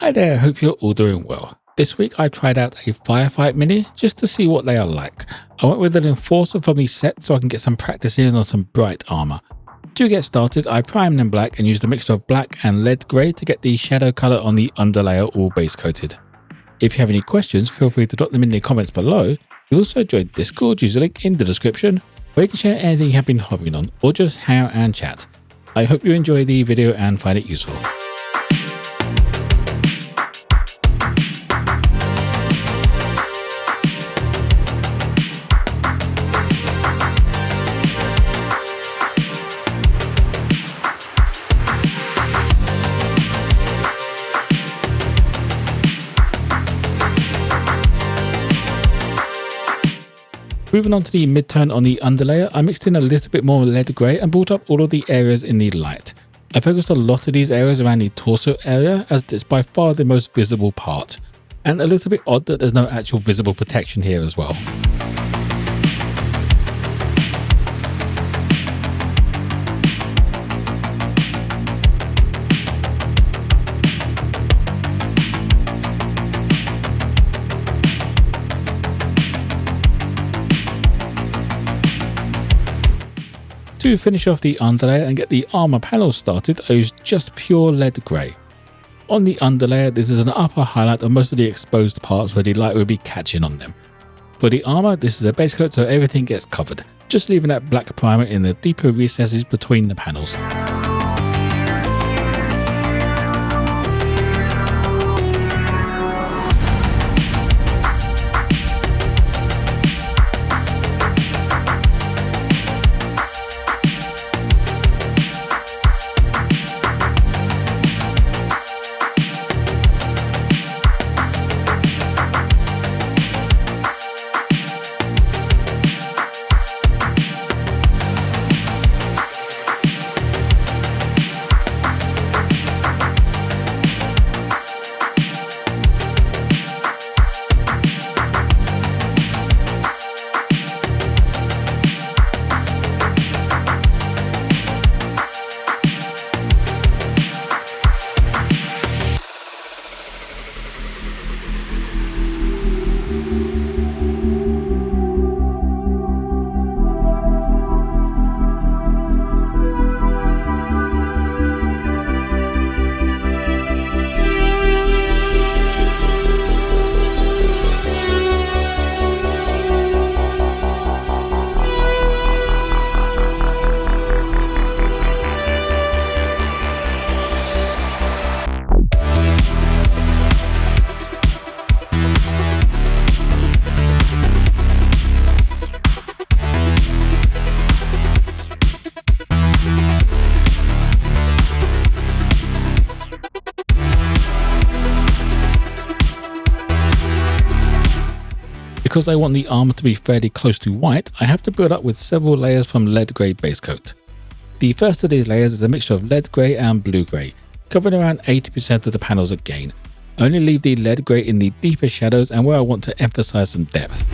Hi there, hope you're all doing well. This week I tried out a Firefight mini just to see what they are like. I went with an Enforcer from the set so I can get some practice in on some bright armour. To get started, I primed in black and used a mixture of black and lead grey to get the shadow colour on the underlayer all base coated. If you have any questions, feel free to drop them in the comments below. You'll also join Discord, use the link in the description, where you can share anything you have been hobbying on or just hang out and chat. I hope you enjoy the video and find it useful. Moving on to the mid-tone on the underlayer, I mixed in a little bit more lead grey and brought up all of the areas in the light. I focused a lot of these areas around the torso area as it's by far the most visible part, and a little bit odd that there's no actual visible protection here as well. To finish off the underlayer and get the armour panel started, I used just pure lead grey. On the underlayer, this is an upper highlight of most of the exposed parts where the light will be catching on them. For the armour, this is a base coat so everything gets covered, just leaving that black primer in the deeper recesses between the panels. Because I want the armour to be fairly close to white, I have to build up with several layers from lead grey base coat. The first of these layers is a mixture of lead grey and blue grey, covering around 80% of the panels again. I only leave the lead grey in the deeper shadows and where I want to emphasise some depth.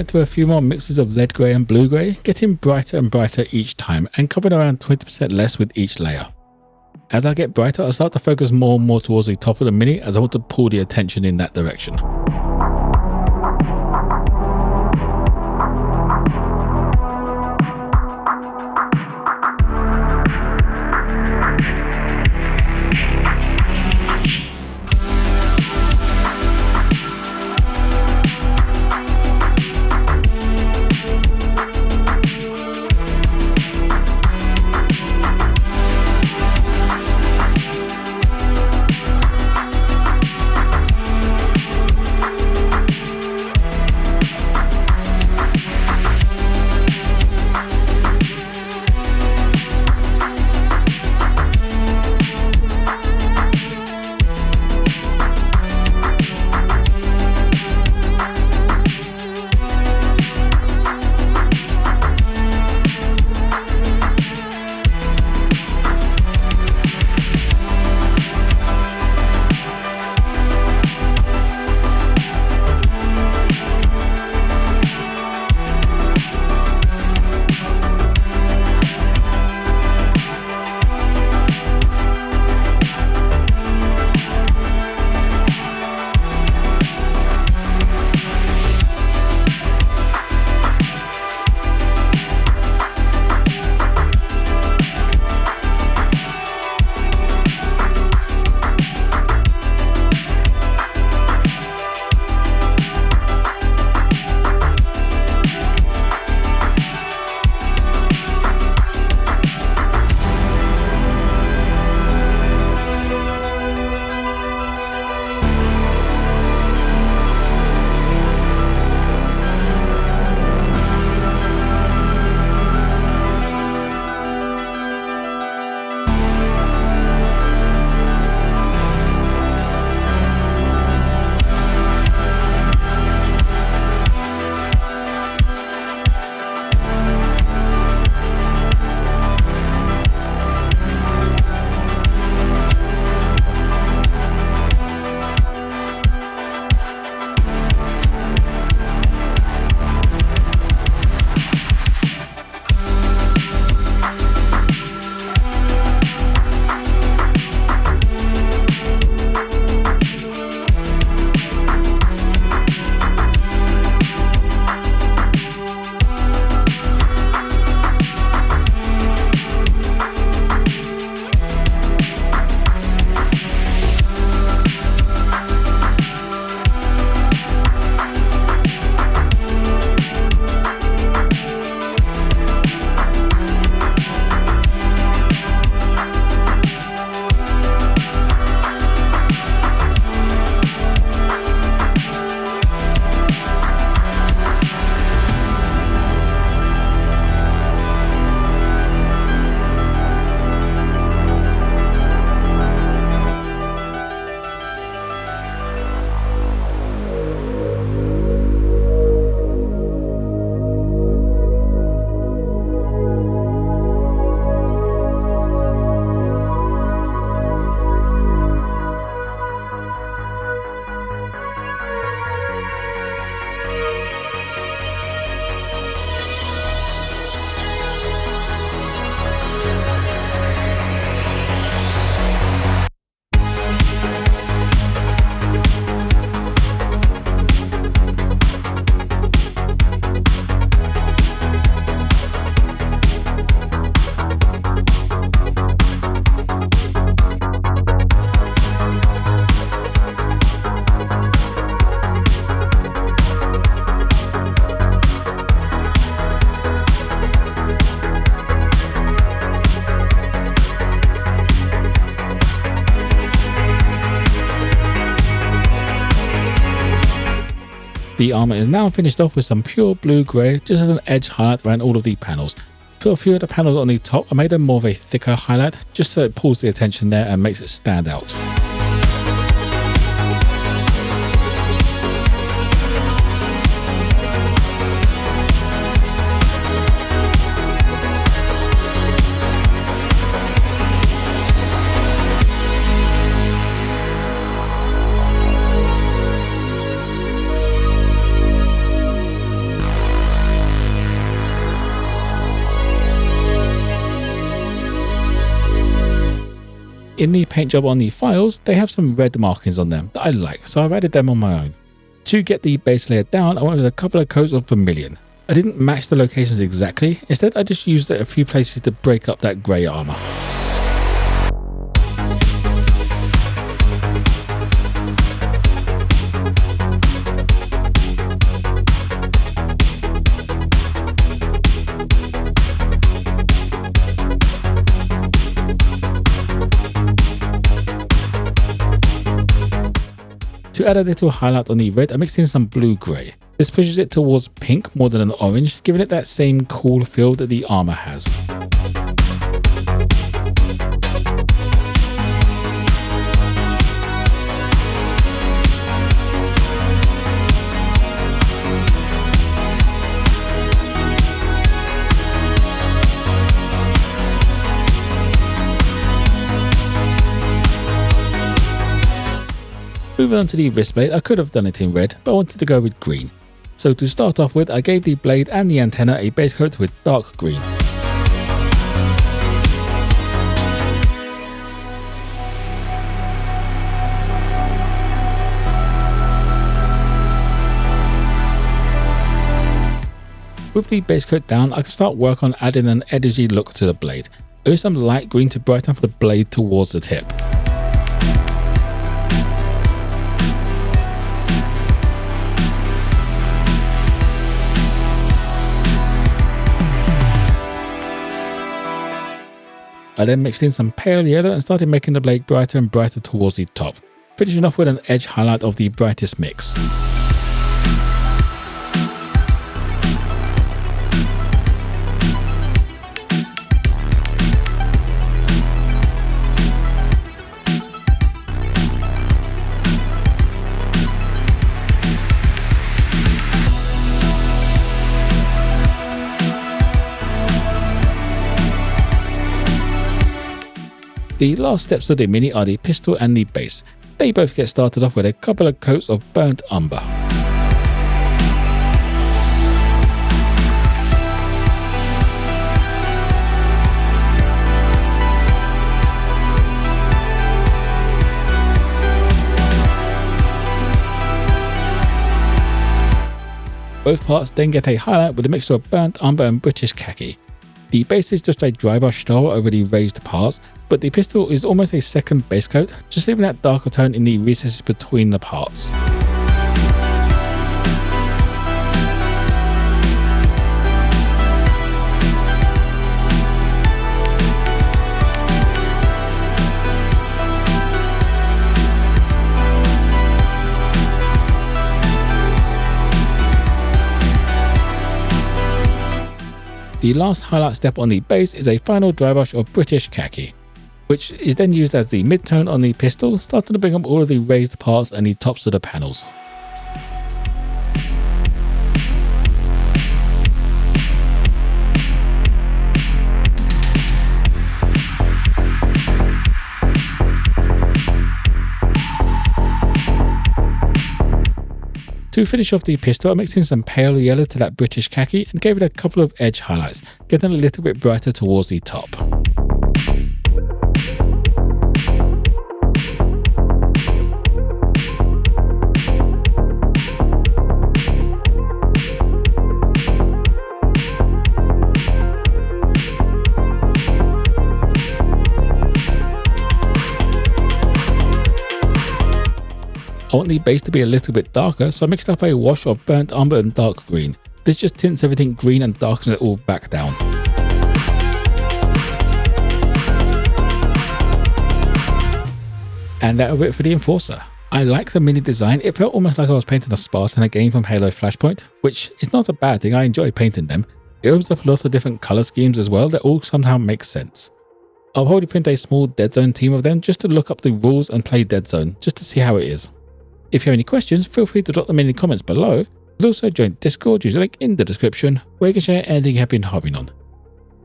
went through a few more mixes of lead grey and blue grey, getting brighter and brighter each time and covering around 20% less with each layer. As I get brighter, I start to focus more and more towards the top of the Mini as I want to pull the attention in that direction. The armour is now finished off with some pure blue-grey, just as an edge highlight around all of the panels. For a few of the panels on the top, I made them more of a thicker highlight, just so it pulls the attention there and makes it stand out. In the paint job on the files, they have some red markings on them that I like, so I've added them on my own. To get the base layer down, I went with a couple of coats of Vermillion. I didn't match the locations exactly, instead I just used it a few places to break up that grey armour. To add a little highlight on the red, I mixed in some blue-grey. This pushes it towards pink more than an orange, giving it that same cool feel that the armour has. Moving on to the wrist blade, I could have done it in red, but I wanted to go with green. So to start off with, I gave the blade and the antenna a base coat with dark green. With the base coat down, I can start work on adding an edgy look to the blade. I use some light green to brighten up the blade towards the tip. I then mixed in some pale yellow and started making the blade brighter and brighter towards the top, finishing off with an edge highlight of the brightest mix. The last steps of the Mini are the pistol and the base. They both get started off with a couple of coats of burnt umber. Both parts then get a highlight with a mixture of burnt umber and British khaki. The base is just a dry brush style over the raised parts, but the pistol is almost a second base coat, just leaving that darker tone in the recesses between the parts. The last highlight step on the base is a final dry brush of British khaki, which is then used as the mid-tone on the pistol, starting to bring up all of the raised parts and the tops of the panels. To finish off the pistol, I mixed in some pale yellow to that British khaki and gave it a couple of edge highlights, getting a little bit brighter towards the top. I want the base to be a little bit darker, so I mixed up a wash of burnt umber and dark green. This just tints everything green and darkens it all back down. And that'll be it for the Enforcer. I like the mini design. It felt almost like I was painting a Spartan again from Halo Flashpoint, which is not a bad thing. I enjoy painting them. It opens up a lot of different colour schemes as well that all somehow make sense. I'll probably print a small Deadzone team of them just to look up the rules and play Deadzone, just to see how it is. If you have any questions, feel free to drop them in the comments below. You can also join Discord, use the link in the description, where you can share anything you have been hobbing on.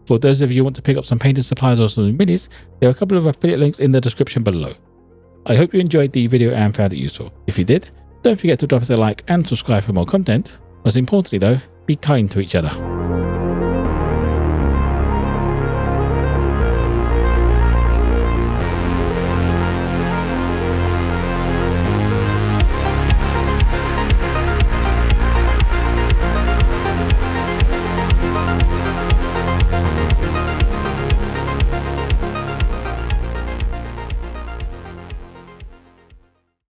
For those of you who want to pick up some painting supplies or some minis, there are a couple of affiliate links in the description below. I hope you enjoyed the video and found it useful. If you did, don't forget to drop us a like and subscribe for more content. Most importantly though, be kind to each other.